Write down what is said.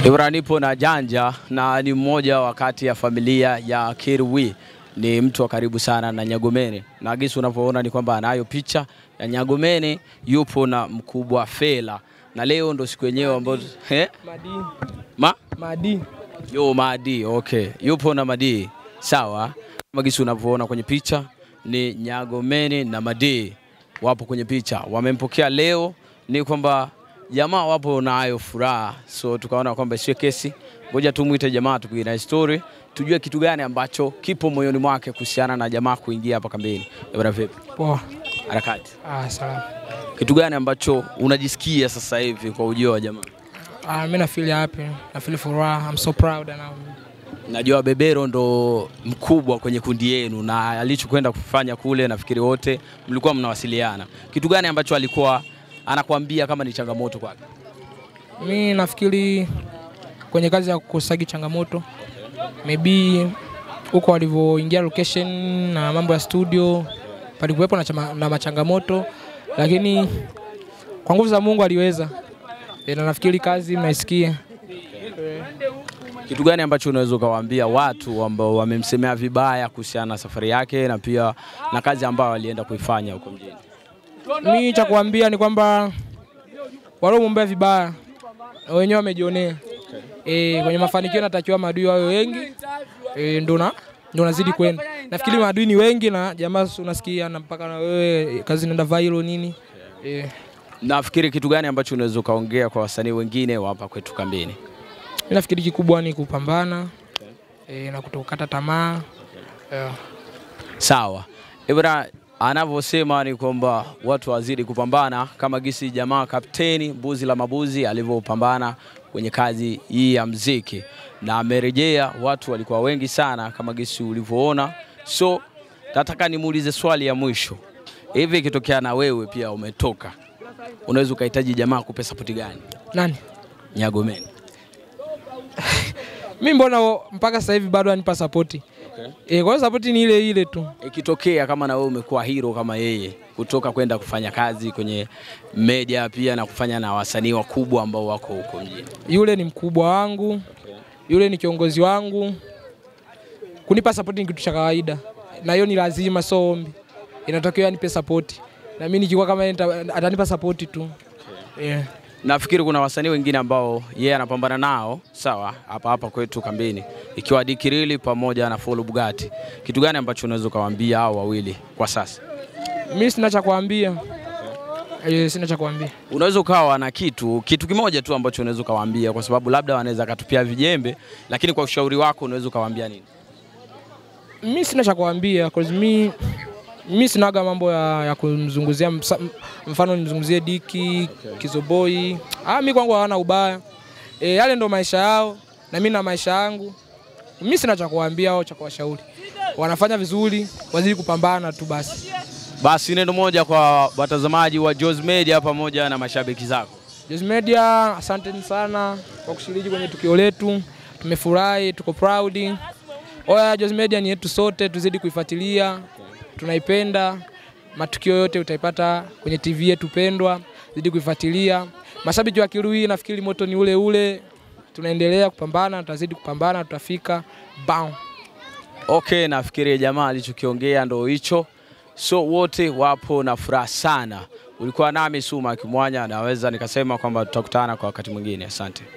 Ibra nipo na Janja na ni mmoja wakati ya familia ya Kirui. Ni mtu wa karibu sana na Nyagomeni. Na gisi unapoona ni kwamba anayo picha ya Nyagomeni yupo na mkubwa Fela. Na leo ndo siku yenyewe ambayo Madi. Madi, okay. Yupo na Madi. Sawa. Kama gisi unapoona kwenye picha ni Nyagomeni na Madi wapo kwenye picha. Wamempokea leo, ni kwamba jamaa wapo na hayo furaha. So tukaona kwamba sio kesi. Ngoja tumuite jamaa tupige na story, tujue kitu gani ambacho kipo moyoni mwake kuhusiana na jamaa kuingia hapa kambini. Bwana vipi? Poa. Harakati. Salam. Kitu gani ambacho unajisikia sasa hivi kwa ujio wa jamaa? Mimi na feel happy, na feel furaha. I'm so proud now. Najua Bebero ndo mkubwa kwenye kundi yenu na alichokwenda kufanya kule nafikiri wote mlikuwa mnawasiliana. Kitu gani ambacho alikuwa anakuambia kama ni changamoto kwake? Mimi nafikiri kwenye kazi ya kusagi changamoto. Maybe huko walivyoingia location na mambo ya studio palikuwepo na machangamoto, lakini kwa nguvu za Mungu aliweza. Na nafikiri kazi mnaisikia. Kitu gani ambacho unaweza kuwaambia watu ambao wamemsemea vibaya kuhusiana na safari yake na pia na kazi ambayo alienda kuifanya huko mjini? Mimi cha kuambia ni kwamba waliomuombea vibaya wenyewe wamejionea. Kwenye mafanikio natakiwa maadui wao wengi. Ndio nazidi kwenda. Nafikiri maadui ni wengi na jamaa unasikia na mpaka na wewe kazi inaenda viral nini. Nafikiri kitu gani ambacho unaweza kaongea kwa wasanii wengine hapa kwetu kambini? Nafikiri kikubwa ni kupambana na kutokata tamaa. Sawa. Ibra anavyosema ni kwamba watu wazidi kupambana kama gisi jamaa kapteni Mbuzi la Mabuzi alivyopambana kwenye kazi hii ya muziki, na amerejea. Watu walikuwa wengi sana kama gisi ulivyoona. So nataka nimuulize swali ya mwisho. Hivi ikitokea na wewe pia umetoka, unaweza ukahitaji jamaa kupe support gani? Nani? Nyagomeni. Mimi mbona mpaka sasa hivi bado anipa support. Kwa hiyo support ni ile ile tu. Ikitokea kama na wewe umekuwa hero kama yeye, kutoka kwenda kufanya kazi kwenye media pia na kufanya na wasanii wakubwa ambao wako huko mjini. Yule ni mkubwa wangu. Yule ni kiongozi wangu. Kunipa support ni kitu cha kawaida. Na hiyo ni lazima, so ombi. Inatokea anipe support. Na mimi nikikuwa kama atanipa support tu. Nafikiri kuna wasanii wengine ambao yeye anapambana nao, sawa, hapa kwetu kambini, ikiwa Dikirili pamoja na Follow Bugatti. Kitu gani ambacho unaweza kuwaambia hao wawili kwa sasa? Mimi sina cha kuambia. Sina cha kuambia. Unaweza ukawa na kitu kimoja tu ambacho unaweza kuwaambia, kwa sababu labda wanaweza katupia vijembe, lakini kwa ushauri wako unaweza kuwaambia nini? Mimi sina cha kuambia because mimi sinaga mambo ya kumzunguzia, mfano nimzunguzie Diki, Kizoboi. Mimi kwangu hawana ubaya. Yale ndo maisha yao na mimi na maisha yangu. Mimi sina cha kuambia au cha kuwashauri. Wanafanya vizuri, wazidi kupambana tu basi. Basi neno moja kwa watazamaji wa Joz Media pamoja na mashabiki zako. Joz Media, asanteni sana kwa kushiriki kwenye tukio letu. Tumefurahi, tuko proud. Joz Media ni yetu sote, tuzidi kuifuatilia. Tunaipenda. Matukio yote utaipata kwenye TV yetu pendwa, zidi kuifuatilia. Mashabiki wa Kirui nafikiri moto ni ule ule. Tunaendelea kupambana, tutazidi kupambana, tutafika bam. Okay, nafikiri jamaa alichokiongea ndo hicho. So wote wapo na furaha sana. Ulikuwa nami Suma Kimwanya, naweza nikasema kwamba tutakutana kwa wakati mwingine. Asante.